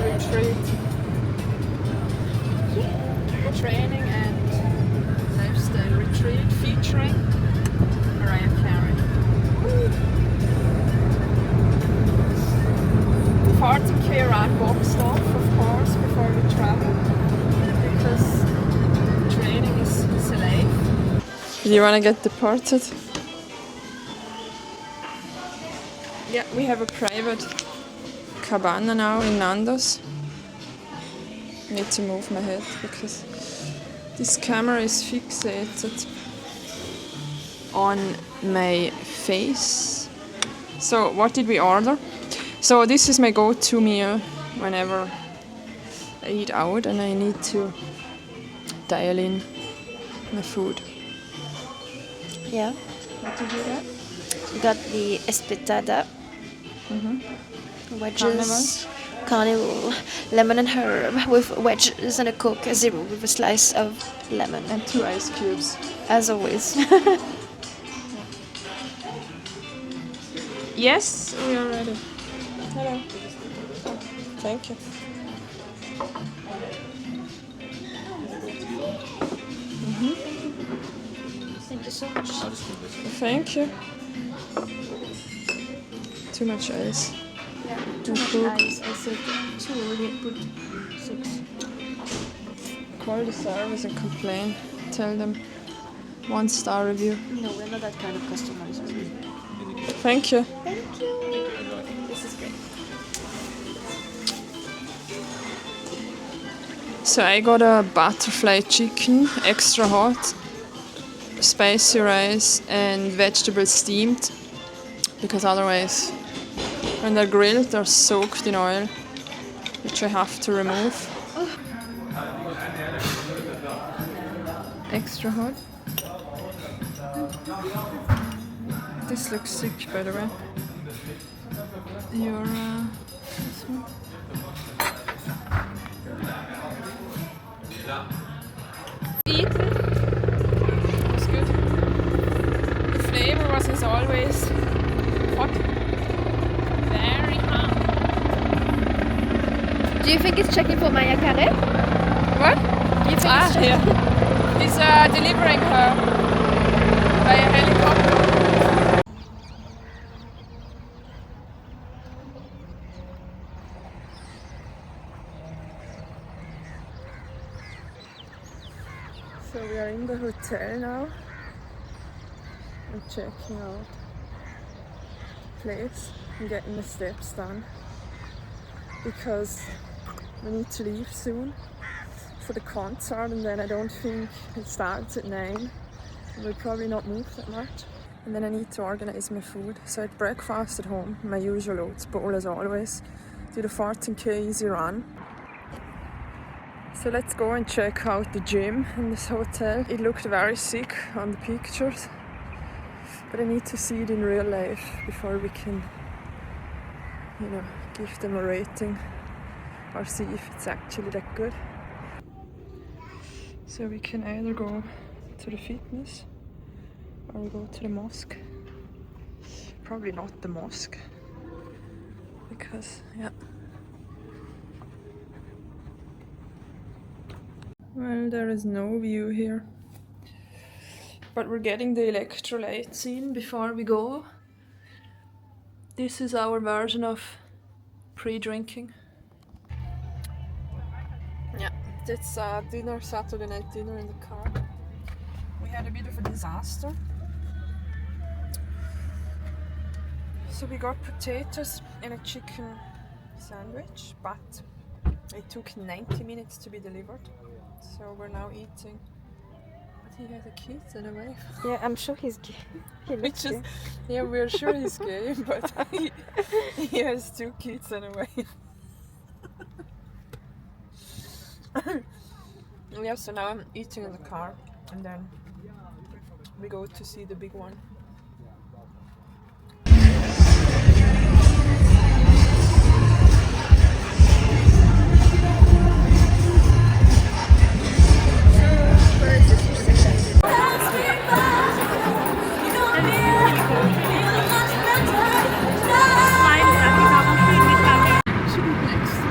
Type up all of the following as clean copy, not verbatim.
retreat. Training and lifestyle retreat featuring Mariah Carey. The 40k run boxed off, of course, before we travel, because training is safe. Do you want to get deported? Yeah, we have a private cabana now in Nandos. I need to move my head because this camera is fixated on my face. So what did we order? So this is my go-to meal whenever I eat out and I need to dial in my food. Yeah. What did you get? Got the espetada, wedges, carnival, lemon and herb with wedges and a Coke Zero with a slice of lemon. And 2 ice cubes. As always. Yes, we are ready. Hello. Thank you. Thank you so much. Thank you. Too much ice. Yeah, too much ice. I said 2, we put 6. Call the service and complain. Tell them 1-star review. No, we're not that kind of customers. Thank you. Thank you. This is great. So I got a butterfly chicken, extra hot, spicy rice and vegetables steamed, because otherwise when they're grilled they're soaked in oil, which I have to remove. Extra hot. This looks sick, by the way. Your this one. Eat it. It was good. The flavor was, as always, hot. Very hot. Do you think it's checking for Mariah Carey? What? Do you think it's checking? Yeah. He's delivering her by a helicopter. So we are in the hotel now. I'm checking out the place and getting the steps done, because we need to leave soon for the concert, and then I don't think it starts at 9. We'll probably not move that much. And then I need to organize my food. So I had breakfast at home, my usual oats bowl as always. Do the 14k easy run. So let's go and check out the gym in this hotel. It looked very sick on the pictures, but I need to see it in real life before we can, give them a rating or see if it's actually that good. So we can either go to the fitness or we go to the mosque. Probably not the mosque, because well, there is no view here, but we're getting the electrolytes in before we go. This is our version of pre-drinking. Yeah, it's dinner, Saturday night dinner in the car. We had a bit of a disaster. So we got potatoes and a chicken sandwich, but it took 90 minutes to be delivered. So we're now eating. But he has a kid and a wife. Yeah, I'm sure he's gay. He looks gay. Yeah, we're sure he's gay, but he has 2 kids and a wife. Yeah, so now I'm eating in the car, and then we go to see the big one. Next.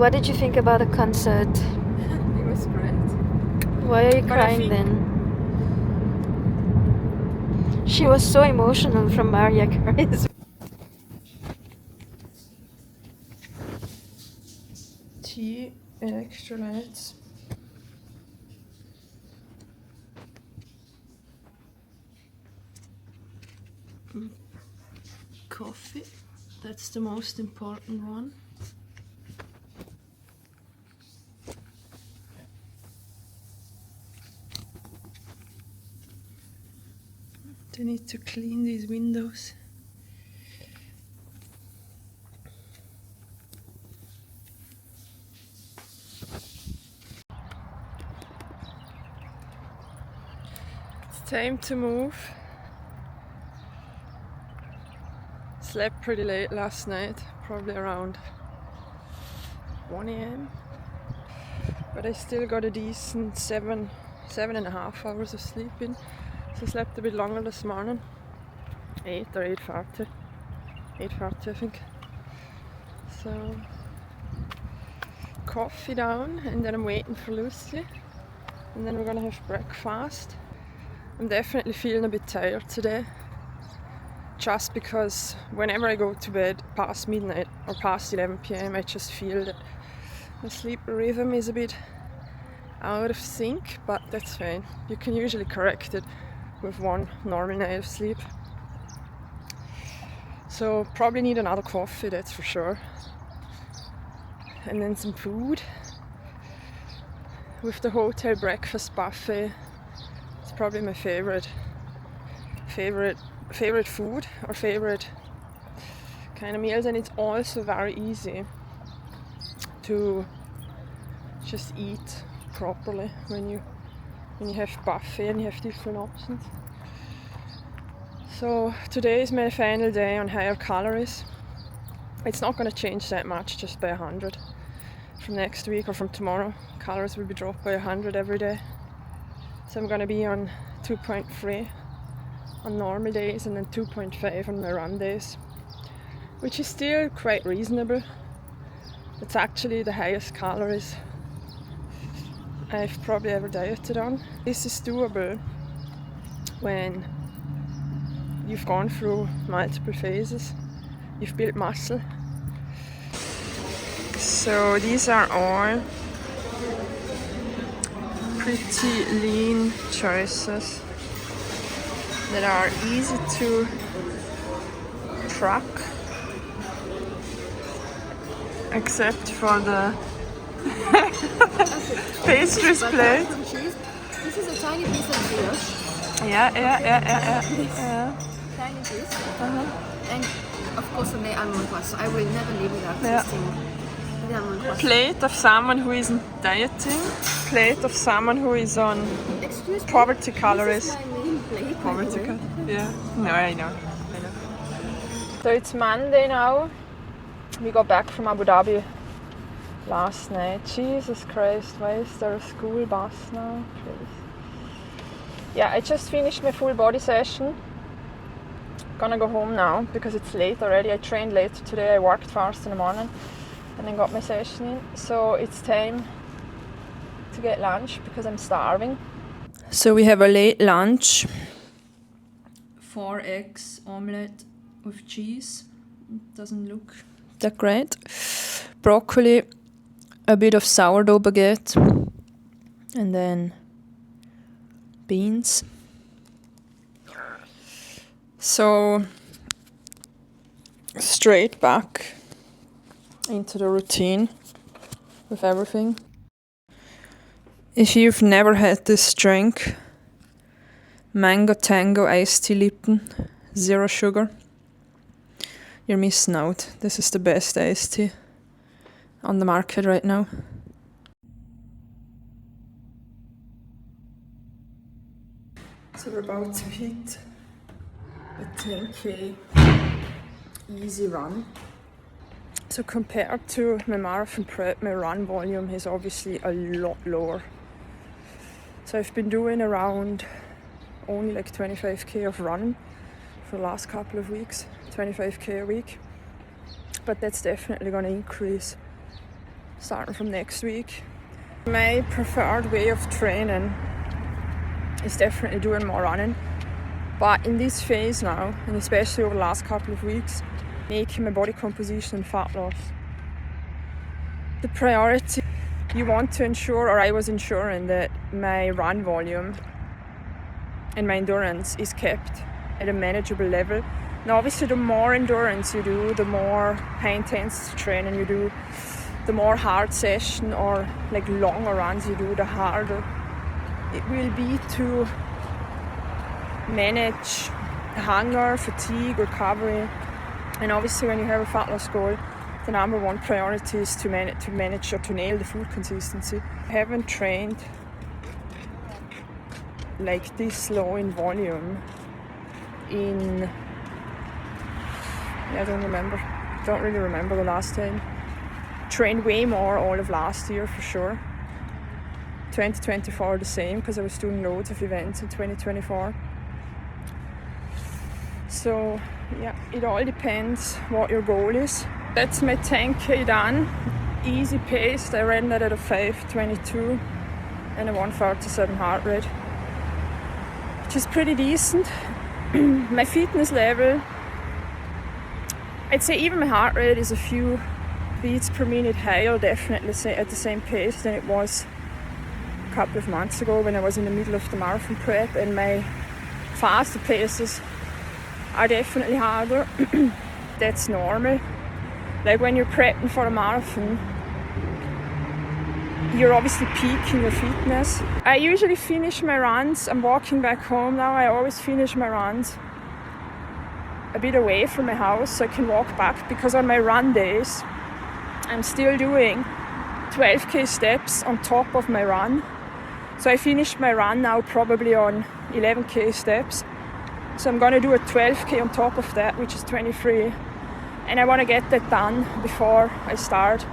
what did you think about the concert? It was great. Why are you But I crying think- then? She was so emotional from Mariah Carey's. Tea, electrolytes. Coffee, that's the most important one. They need to clean these windows. It's time to move. Slept pretty late last night, probably around 1 a.m. But I still got a decent 7.5 hours of sleep in. So I slept a bit longer this morning. 8 or 8:30. 8:30 I think. So coffee down, and then I'm waiting for Lucy. And then we're gonna have breakfast. I'm definitely feeling a bit tired today. Just because whenever I go to bed past midnight or past 11 p.m. I just feel that my sleep rhythm is a bit out of sync, but that's fine. You can usually correct it with one normal night of sleep. So probably need another coffee, that's for sure. And then some food. With the hotel breakfast buffet, it's probably my favorite food or favorite kind of meals, and it's also very easy to just eat properly when you have buffet and you have different options. So today is my final day on higher calories. It's not going to change that much, just by 100. From next week or from tomorrow, calories will be dropped by 100 every day. So I'm going to be on 2.3 on normal days and then 2.5 on my run days, which is still quite reasonable. It's actually the highest calories I've probably ever dieted on. This is doable when you've gone through multiple phases, you've built muscle. So these are all pretty lean choices that are easy to track, except for the pastries plate. This is a tiny piece of brioche. Yeah. Tiny piece. And of course the almond crust. I will never live without tasting the almond crust. Plate of someone who isn't dieting. Plate of someone who is on Excuse me. poverty calories. This is my meal plate. Poverty yeah. No, I know. So it's Monday now. We got back from Abu Dhabi last night. Jesus Christ, why is there a school bus now? Please. Yeah, I just finished my full body session. Gonna go home now because it's late already. I trained late today. I worked fast in the morning and then got my session in. So it's time to get lunch because I'm starving. So we have a late lunch. 4 eggs omelette with cheese. It doesn't look that great. Broccoli, a bit of sourdough baguette, and then beans. So straight back into the routine with everything. If you've never had this drink, Mango Tango Iced Tea Lipton, 0 sugar, you're missing out. This is the best iced tea on the market right now. So we're about to hit a 10k easy run. So compared to my marathon prep, my run volume is obviously a lot lower. So I've been doing around only like 25k of running for the last couple of weeks, 25k a week. But that's definitely going to increase starting from next week. My preferred way of training is definitely doing more running. But in this phase now, and especially over the last couple of weeks, making my body composition and fat loss the priority. You want to ensure, or I was ensuring, that my run volume and my endurance is kept at a manageable level. Now obviously the more endurance you do, the more high intensity training you do, the more hard session or like longer runs you do, the harder it will be to manage hunger, fatigue, recovery. And obviously when you have a fat loss goal, the number one priority is to manage or to nail the food consistency. I haven't trained like this low in volume in, I don't really remember the last time. Trained way more all of last year for sure. 2024 the same, because I was doing loads of events in 2024. So yeah, it all depends what your goal is. That's my 10k done, easy paced. I ran that at a 5:22 and a 1:47 heart rate, which is pretty decent. My fitness level, I'd say even my heart rate is a few beats per minute higher, definitely at the same pace than it was a couple of months ago when I was in the middle of the marathon prep, and my faster paces are definitely harder. That's normal. Like when you're prepping for a marathon, you're obviously peaking your fitness. I usually finish my runs, I'm walking back home now, I always finish my runs a bit away from my house so I can walk back, because on my run days I'm still doing 12k steps on top of my run. So I finished my run now probably on 11k steps. So I'm going to do a 12k on top of that, which is 23. And I want to get that done before I start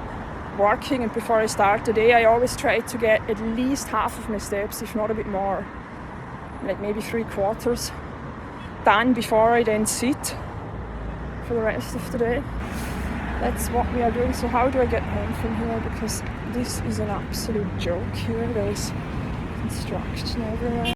working and before I start the day. I always try to get at least half of my steps, if not a bit more, like maybe 3/4 done before I then sit for the rest of the day. That's what we are doing. So how do I get home from here? Because this is an absolute joke here. There's construction everywhere.